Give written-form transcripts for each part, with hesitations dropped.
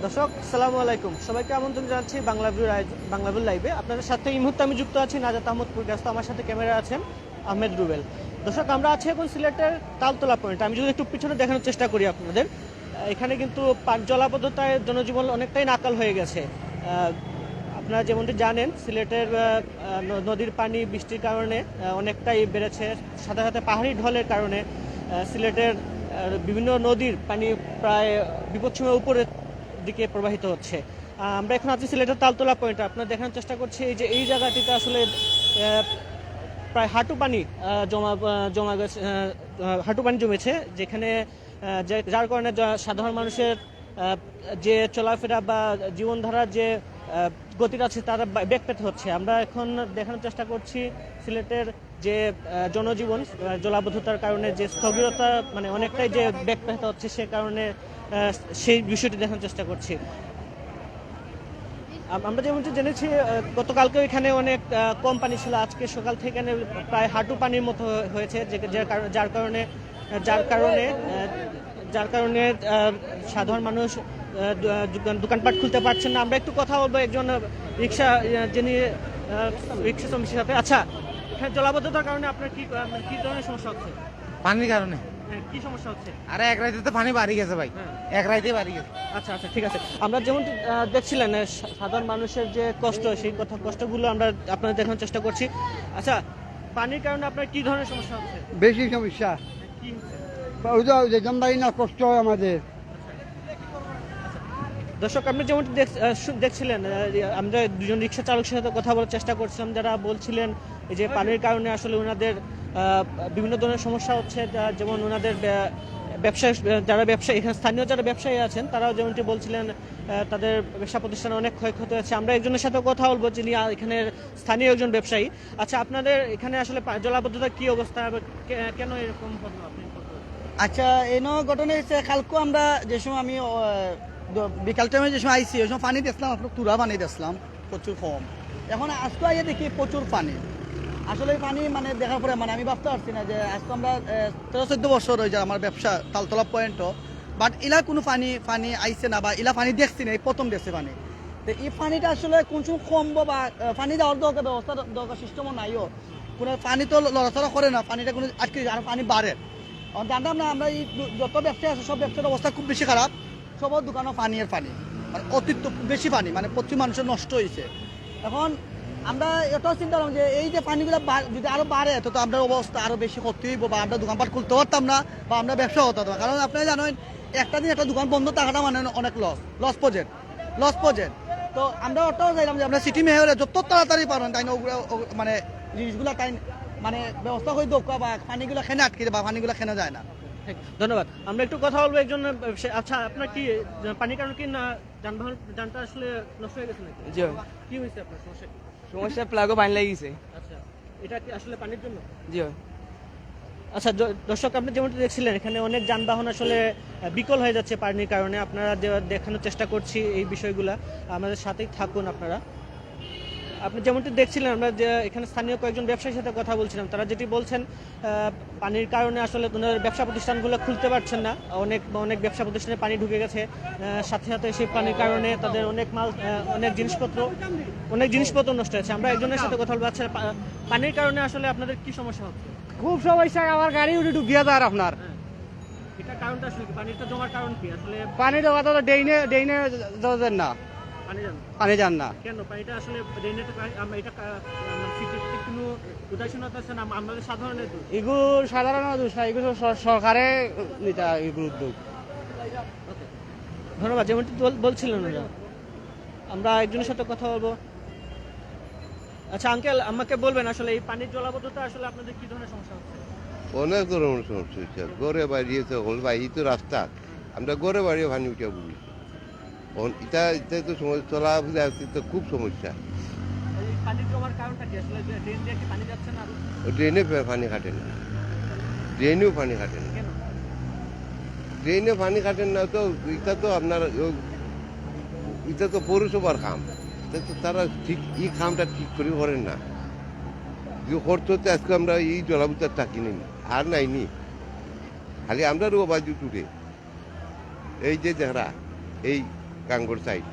দর্শক আসসালামু আলাইকুম, সবাইকে আমন্ত্রণ জানাচ্ছি বাংলা ভিউ লাইভে। আপনাদের সাথে এই মুহূর্তে আমি যুক্ত আছি নাজাত আহমদপুর ব্যস্ত। আমার সাথে ক্যামেরা আছেন আহমেদ রুবেল। দর্শক আমরা আছি এখন সিলেটের তালতলা পয়েন্ট। আমি যদি একটু পিছনে দেখানোর চেষ্টা করি আপনাদের, এখানে কিন্তু জলাবদ্ধতায় জনজীবন অনেকটাই নাকাল হয়ে গেছে। আপনারা যেমনটি জানেন, সিলেটের নদীর পানি বৃষ্টির কারণে অনেকটাই বেড়েছে। সাথে সাথে পাহাড়ি ঢলের কারণে সিলেটের বিভিন্ন নদীর পানি প্রায় বিপদসীমার উপরের দিকে প্রবাহিত হচ্ছে। আমরা এখন আছি সিলেটের তালতলা পয়েন্টে। আপনারা দেখানোর চেষ্টা করছি এই জায়গাটিতে আসলে প্রায় হাঁটু পানি জমা গেছে, হাঁটু পানি জমেছে, যেখানে যার কারণে সাধারণ মানুষের যে চলাফেরা বা জীবনধারার যে গতিটা আছে তারা বেগ পেতে হচ্ছে। আমরা এখন দেখানোর চেষ্টা করছি সিলেটের যে জনজীবন জলাবদ্ধতার কারণে যে স্থবিরতা, মানে অনেকটাই যে বেগ পেতে হচ্ছে, সে কারণে সেই বিষয়টি দেখানোর চেষ্টা করছি। আমরা যেমনটি জেনেছি, গতকালকেও এখানে অনেক কম পানি ছিল। আজকে সকাল থেকে এখানে প্রায় হাঁটু পানির মতো হয়েছে, যার কারণে সাধারণ মানুষ দোকানপাট খুলতে পারছেন না। আমরা একটু কথা বলবো একজন যিনি রিক্সা শ্রমিকের সাথে। আচ্ছা, এখানে জলাবদ্ধতার কারণে আপনার কি ধরনের সমস্যা হচ্ছে? পানির কারণে। কি সমস্যা হচ্ছে? আরে এক রাইতে তো পানি বাড়ি গেছে ভাই, এক রাইতে বাড়ি গেছে। আচ্ছা আচ্ছা, ঠিক আছে। আমরা যেমন দেখছিলেন সাধারণ মানুষের যে কষ্ট, সেই কষ্টগুলো আমরা আপনাদের দেখানোর চেষ্টা করছি। আচ্ছা, পানির কারণে আপনার কি ধরনের সমস্যা হচ্ছে? বেশি সমস্যা কি হচ্ছে? ওই জমদারি না, কষ্ট হয় আমাদের। দর্শক, আপনি যেমন দেখছিলেন, আমরা দুজন রিক্সা চালকের সাথে কথা বলার চেষ্টা করছিলাম, যারা বলছিলেন এই যে পানির কারণে আসলে ওনাদের বিভিন্ন ধরনের সমস্যা হচ্ছে। যেমন ওনাদের ব্যবসায়ী, এখানে স্থানীয় যারা ব্যবসায়ী আছেন, তারাও যেমনটি বলছিলেন তাদের ব্যবসা প্রতিষ্ঠানে অনেক ক্ষয়ক্ষতি হচ্ছে। আমরা একজনের সাথে কথা বলবো, যিনি এখানে স্থানীয় একজন ব্যবসায়ী। আচ্ছা, আপনাদের এখানে আসলে জলাবদ্ধতার কি অবস্থা, কেন এরকম হলো আপনি? আচ্ছা, এনো ঘটনা হচ্ছে কালকে আমরা যে সময় আমি বিকাল টাইমে যে সময় আইসি, ওই সময় পানি দেখলাম, আপনার তুরা পানি দেখলাম প্রচুর কম। এখন আজকে আইয়ে দেখি প্রচুর পানি। আসলে এই পানি মানে দেখার পরে মানে আমি ভাবতে পারছি না যে আজকে আমরা 13-14 বছর হয়ে যায় আমার ব্যবসা তালতলা পয়েন্টও, বাট ইলা কোনো পানি আইছে না, বা ইলা পানি দেখছি না, এই প্রথম দেখছি পানি। তো এই পানিটা আসলে কোন সময় কমবো বা পানি দেওয়ার ব্যবস্থা দরকার সিস্টেমও নাইও। কোনো পানি তো লড়াচড়া করে না, পানিটা কোনো আটকে আর পানি বাড়ে। জানতাম না আমরা এই যত ব্যবসা আছে সব ব্যবসার অবস্থা খুব বেশি খারাপ। সব দোকানও পানির মানে অতিরিক্ত বেশি পানি, মানে প্রচুর মানুষের নষ্ট হয়েছে। এখন আমরা এটাও চিন্তা করলাম যে এই যে পানিগুলো যদি আরো বাড়ে তো আমরা অবস্থা আরো বেশি ক্ষতি হইব, বা আমরা দোকানপাট খুলতে পারতাম না, বা আমরা ব্যবসা হতে পারতাম না। কারণ আপনারা জানেন, একটা দিন একটা দোকান বন্ধ থাকাটা মানে অনেক লস প্রজেক্ট। তো আমরা ওটাও চাইলাম যে আমরা সিটি মেয়রে যত তাড়াতাড়ি পারেন তাই মানে জিনিসগুলো তাই মানে ব্যবস্থা করে দোকা, বা পানিগুলো খেনে আটকে বা পানিগুলো খেনে যায় না। ধন্যবাদ। আমরা একটু কথা বলবো একজন। আচ্ছা, আপনার কি পানির কারণে কি না যানটা আসলে নষ্ট হয়ে গেছে নাকি? জি কি হয়েছে আপনার সমস্যা? সমস্যা প্লাগও পানি লাগিয়েছে। আচ্ছা, এটা কি আসলে পানির জন্য? জি আচ্ছা দর্শক, আপনি যেমনটা দেখছিলেন, এখানে অনেক যানবাহন আসলে বিকল হয়ে যাচ্ছে পানির কারণে। আপনারা দেখানোর চেষ্টা করছি এই বিষয়গুলা, আমাদের সাথেই থাকুন আপনারা। আপনি যেমনটি দেখছিলেন, আমরা যে এখানে স্থানীয় কয়েকজন ব্যবসায়ীর সাথে কথা বলছিলাম, তারা যেটি বলছেন পানির কারণে আসলে ওনাদের ব্যবসা প্রতিষ্ঠানগুলো খুলতে পারছেন না। অনেক ব্যবসা প্রতিষ্ঠানে পানি ঢুকে গেছে, সাথে সাথে সেই পানির কারণে তাদের অনেক জিনিসপত্র নষ্ট হয়েছে। আমরা একজনের সাথে কথা বলবো। আচ্ছা, পানির কারণে আসলে আপনাদের কি সমস্যা হচ্ছে? খুব সমস্যা, আমার গাড়ি উঠে ডুবিয়া যায় আপনার। এটা কারণটা আসলে কি? পানিটা জমার কারণ কি আসলে? পানি দেওয়া তো ডেইনে যান না, পানি যান না। কেন পানিটা আসলে ড্রেনে তো এটা কোনো উদাসীনতা আছে না, আমাদের সাধারণের দোষ? এগুলো সাধারণ দোষ না, এগুলো সরকারে নিতে এগুলো উদ্যোগ। ধন্যবাদ। যেমনটি বলছিলেন ওরা, আমরা একজনের সাথে কথা বলবো। আচ্ছা আঙ্কেল, আমাকে বলবেন আসলে এই পানির জলাবদ্ধতা আসলে আপনাদের কি ধরনের সমস্যা হচ্ছে? অনেক ধরনের সমস্যা হচ্ছে। গড়ে বাড়িয়েছে হল ভাই, এই তো রাস্তা, আমরা গড়ে বাড়িয়ে পানি উঠে বলি। এটা তো সমস্যা, চলাফেরা তো খুব সমস্যা। এই পানির জমার কারণটা কি আসলে? ড্রেন দিয়ে কি পানি যাচ্ছে না? ড্রেনে পানি কাটে না, ড্রেনেও পানি কাটে না, কেন? ড্রেনে পানি কাটেন না তো। এটা তো আপনার এটা তো পৌরসভার কাম, এটা তো তারা ঠিক এই কামটা ঠিক করে করেন না। যে করতে হতে আজকে আমরা এই জলাবুতার থাকি নেই, আর নাইনি, খালি আমরাও বাজু টুটে। এই যে যারা এই গাঙ্গুর সাইড।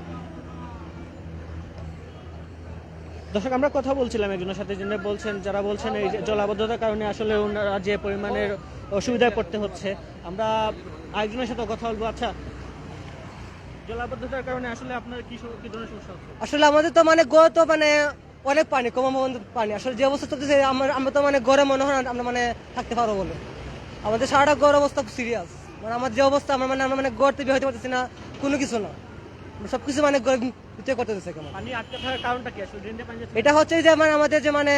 দর্শক আমরা কথা বলছিলাম একজনের সাথে, যিনি বলছেন, যারা বলছেন এই যে জলাবদ্ধতার কারণে আসলে ওনারা যে পরিমাণের অসুবিধায় পড়তে হচ্ছে। আমরা আরেকজনের সাথে কথা বলবো। আচ্ছা, জলাবদ্ধতার কারণে আসলে আপনার কি ধরনের সমস্যা হচ্ছে? আসলে আমাদের তো মানে গড়ে তো মানে অনেক পানি, পানি। আসলে যে অবস্থা চলতেছে আমরা তো মানে গড়ে মনে হয় না আমরা মানে থাকতে পারবো বলে। আমাদের সারাটা গড় অবস্থা খুব সিরিয়াস। মানে আমার যে অবস্থা আমরা মানে গড়তে বের হতে পারতেছি না, কোনো কিছু না, সবকিছু মানে ভিতরে করতে দিচ্ছে কেমন। পানি আটকে থাকার কারণটা কি আসলে? ড্রেনে পানি যাচ্ছে? এটা হচ্ছে যে মানে আমাদের যে মানে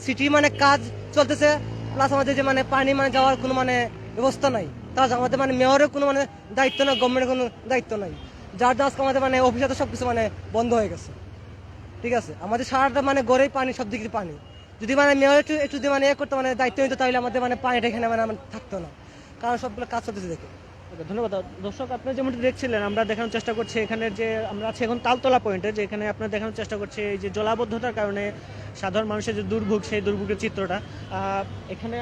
সিটি মানে কাজ চলতেছে, প্লাস আমাদের যে মানে পানি মানে যাওয়ার কোনো মানে ব্যবস্থা নাই। তার আমাদের মানে মেয়রের কোনো মানে দায়িত্ব না, গভর্নমেন্টের কোনো দায়িত্ব নাই। যার আজকে আমাদের মানে অফিসে সবকিছু মানে বন্ধ হয়ে গেছে। ঠিক আছে, আমাদের সারাটা মানে গড়েই পানি, সব দিকে পানি। যদি মানে মেয়র একটু যদি মানে করতে মানে দায়িত্ব নিত, তাহলে আমাদের মানে পানিটা এখানে মানে থাকতো না, কারণ সবগুলো কাজ চলতেছে দেখে। ওকে, ধন্যবাদ। দর্শক, আপনারা যেমনটি দেখছিলেন, আমরা দেখানোর চেষ্টা করছি এখানে যে আমরা আছি এখন তালতলা পয়েন্টে, যেখানে আপনারা দেখানোর চেষ্টা করছি এই যে জলাবদ্ধতার কারণে সাধারণ মানুষের যে দুর্ভোগ, সেই দুর্ভোগের চিত্রটা এখানে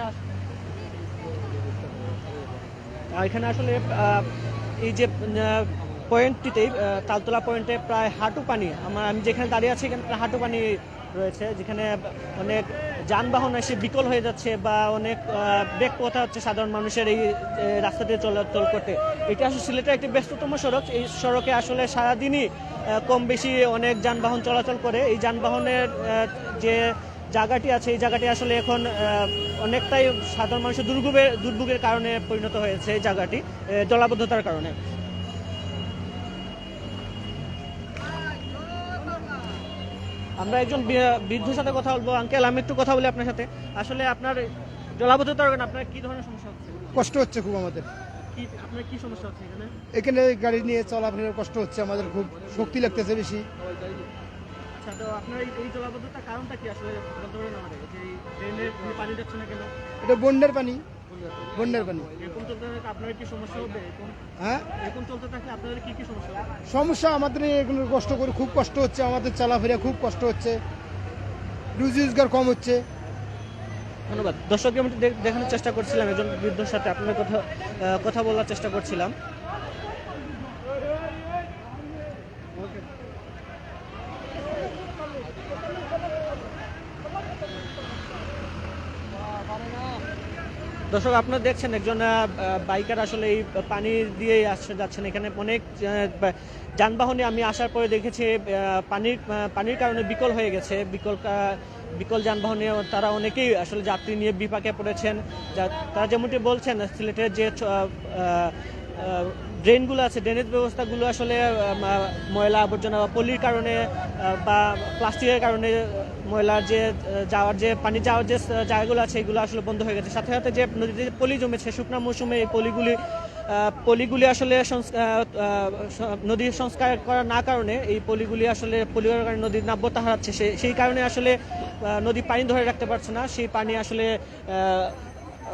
এখানে আসলে এই যে পয়েন্টটিতেই, তালতলা পয়েন্টে প্রায় হাঁটু পানি, আমি যেখানে দাঁড়িয়ে আছি এখানে প্রায় হাঁটু পানি রয়েছে, যেখানে অনেক যানবাহন এসে বিকল হয়ে যাচ্ছে বা অনেক বেগ পোতা হচ্ছে সাধারণ মানুষের এই রাস্তাতে চলাচল করতে। এটা আসলে সিলেটের একটি ব্যস্ততম সড়ক। এই সড়কে আসলে সারাদিনই কম বেশি অনেক যানবাহন চলাচল করে। এই যানবাহনের যে জায়গাটি আছে, এই জায়গাটি আসলে এখন অনেকটাই সাধারণ মানুষের দুর্ভোগের কারণে পরিণত হয়েছে এই জায়গাটি, জলাবদ্ধতার কারণে। আমরা একজন বৃদ্ধের সাথে কথা বলবো। আঙ্কেল, আমি একটু কথা বলি আপনার সাথে। আসলে আপনার জলাবদ্ধতার কারণে আপনার কি ধরনের সমস্যা হচ্ছে? কষ্ট হচ্ছে খুব আমাদের। আপনার কি সমস্যা হচ্ছে এখানে? এখানে গাড়ি নিয়ে চলাফেরার কষ্ট হচ্ছে আমাদের, খুব শক্তি লাগতেছে বেশি। আচ্ছা, তো আপনার এই জলাবদ্ধতার কারণটা কি আসলে বলতে পারেন আমাদের? যে ড্রেনে পানি যাচ্ছে না কেন? এটা বন্যার পানি, বন্যার পানি। এরকম চলতে থাকলে আপনার কি সমস্যা হবে? হ্যাঁ, এরকম চলতে থাকলে আপনাদের কি সমস্যা হবে? সমস্যা আমাদের এগুলো কষ্ট করে খুব কষ্ট হচ্ছে আমাদের, চলাফেরা খুব কষ্ট হচ্ছে, রুজি রোজগার কম হচ্ছে। ধন্যবাদ। দর্শক, আমি দেখানোর চেষ্টা করছিলাম একজন বৃদ্ধর সাথে, আপনার কথা বলার চেষ্টা করছিলাম। দর্শক, আপনারা দেখছেন একজন বাইকার আসলে এই পানি দিয়ে যাচ্ছেন। এখানে অনেক যানবাহনে আমি আসার পরে দেখেছি পানির কারণে বিকল হয়ে গেছে। বিকল যানবাহনে তারা অনেকেই আসলে যাত্রী নিয়ে বিপাকে পড়েছেন। তারা যেমনটি বলছেন, সিলেটের যে ড্রেনগুলো আছে, ড্রেনেজ ব্যবস্থাগুলো আসলে ময়লা আবর্জনা বা পলির কারণে বা প্লাস্টিকের কারণে ময়লার যে পানি যাওয়ার যে জায়গাগুলো আছে, এগুলো আসলে বন্ধ হয়ে গেছে। সাথে সাথে যে নদীতে যে পলি জমেছে শুকনা মৌসুমে, এই পলিগুলি আসলে নদীর সংস্কার করা না কারণে এই পলিগুলি আসলে পলির কারণে নদীর নাব্যতা হারাচ্ছে। সেই কারণে আসলে নদী পানি ধরে রাখতে পারছে না, সেই পানি আসলে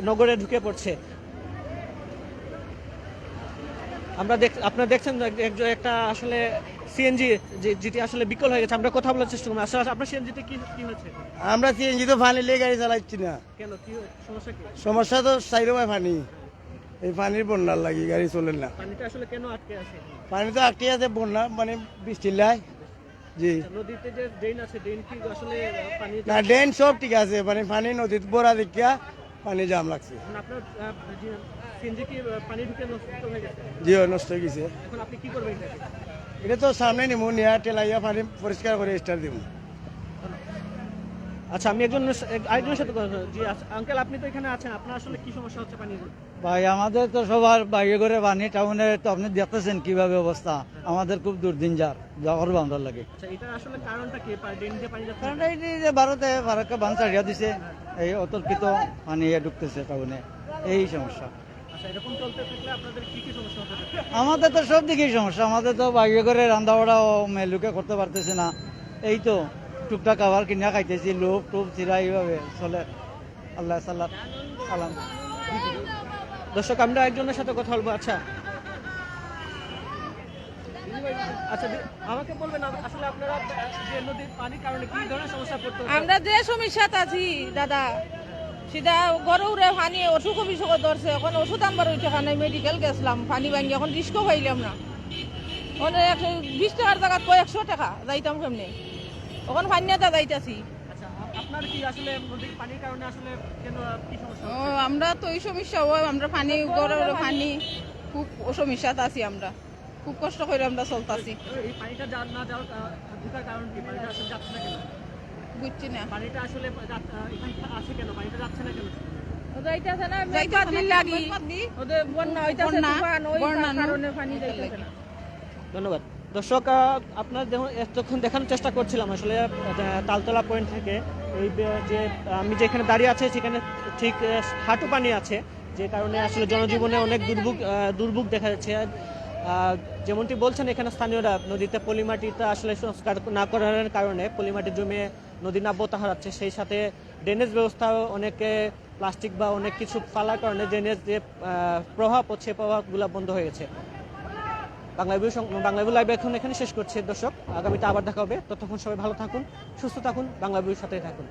নগরে ঢুকে পড়ছে। আপনারা দেখছেন একটা আসলে সিএনজি যেটি আসলে বিকল হয়ে গেছে। আমরা কথা বলার চেষ্টা করবো। আসলে আপনার সিএনজিতে কি হচ্ছে? আমরা সিএনজি তো পানি লিয়ে গাড়ি চালাচ্ছি না। কেন, কি সমস্যা? কি সমস্যা তো সাইডে পানি, এই পানির বন্যার লাগি গাড়ি চলে না। পানিটা আসলে কেন আটকে আছে? পানি তো আটকে আছে বন্যা মানে বৃষ্টির লাই। জি, নদীতে যে ড্রেন আছে, ড্রেন কি আসলে পানি না ড্রেন সব ঠিক আছে, মানে পানি নদীতে বড়া দেখিয়া পানি জাম লাগছে। আপনার সিএনজি কি পানি ঢুকে নষ্ট হয়ে গেছে? জি, নষ্ট হয়ে গেছে। এখন আপনি কি করবেন এটাকে? এটা তো সামনে নিমু নিয়া টেলাইয়া পানি পরিষ্কার করে স্টার দিব। আচ্ছা, আমি আরেকজনের সাথে কথা বলছি। জি আঙ্কেল, আপনি তো এখানে আছেন, আপনার আসলে কি সমস্যা হচ্ছে পানির? ভাই, আমাদের তো সবার বাইরে করে পানি, টাউনে তো আপনি দেখতেছেন কিভাবে অবস্থা। আমাদের খুব দুর্দিন যাওয়ার বান্ধব লাগে। আচ্ছা, এটা আসলে কারণটা কি? ড্রেন দিয়ে পানি যাচ্ছে? কারণ এই যে ভারতকে বান ছাড়িয়া দিছে, এই অতর্কিত পানি ঢুকতেছে টাউনে, এই সমস্যা। আচ্ছা, এরকম চলতে থাকলে আপনাদের কি সমস্যা হতে পারে? আমাদের তো সব দিকেই সমস্যা। আমাদের তো বাইরে করে রান্না বাড়া মেলুকে করতে পারতেছে না। এই তো টুকটাক খাবার কিনা খাইতেছি, লোভ টোপ চিরা এইভাবে চলে। আল্লাহ সাল্লাহ সালাম। দর্শক, আমরা একজনের সাথে কথা বলবো। আচ্ছা, আমাকে বলবেন আসলে আপনারা যে নদীর পানির কারণে কি ধরনের সমস্যা পড়তে? আমরা যে সমস্যাত আছি দাদা, সেটা গরু উড়ে পানি অসুখ বিসুখ ধরছে। এখন ওষুধ আনবার ওই টাকা নাই, মেডিকেল গেছিলাম, পানি ভাঙি এখন রিস্কও পাইলাম না। ওখানে 120 টাকার জায়গা 100 টাকা যাইতাম কেমনে ওখানে ফান্যাটা যাইতাছি। আচ্ছা আপনার কি আসলে নদীর পানির কারণে আসলে কেন কি সমস্যা ও আমরা তো এই সমস্যা হয় আমরা পানি গড়ের পানি খুব সমস্যাতে আছি আমরা খুব কষ্ট করে আমরা চলতাছি এই পানিটা না যাওয়ার ঢোকার কারণ কি পানিটা আসলে যাচ্ছে না কেন বুঝছি না পানিটা আসলে এখানে আছে কেন পানিটা যাচ্ছে না কেন যাইতাছে না যাইতাছে লাগি ওদের বন্যা হইতাছে তুফান ওই কারণে পানি যাইতাছে না। ধন্যবাদ দর্শক আপনার এতক্ষণ দেখানোর চেষ্টা করছিলাম আসলে তালতলা পয়েন্ট থেকে এই যে আমি যেখানে দাঁড়িয়ে আছে সেখানে ঠিক হাঁটু পানি আছে যে কারণে আসলে জনজীবনে অনেক দুর্ভোগ দেখা যাচ্ছে। যেমনটি বলছেন এখানে স্থানীয়রা নদীতে পলিমাটিটা আসলে সংস্কার না করার কারণে পলিমাটি জমে নদী নাব্যতা হারাচ্ছে, সেই সাথে ড্রেনেজ ব্যবস্থাও অনেকে প্লাস্টিক বা অনেক কিছু ফালার কারণে ড্রেনেজ যে প্রভাব হচ্ছে প্রভাবগুলো বন্ধ হয়ে গেছে। বাংলা লাইভ এখন এখানে শেষ করছে দর্শক, আগামীতে আবার দেখা হবে। ততক্ষণ সবাই ভালো থাকুন, সুস্থ থাকুন, বাংলা সাথে থাকুন।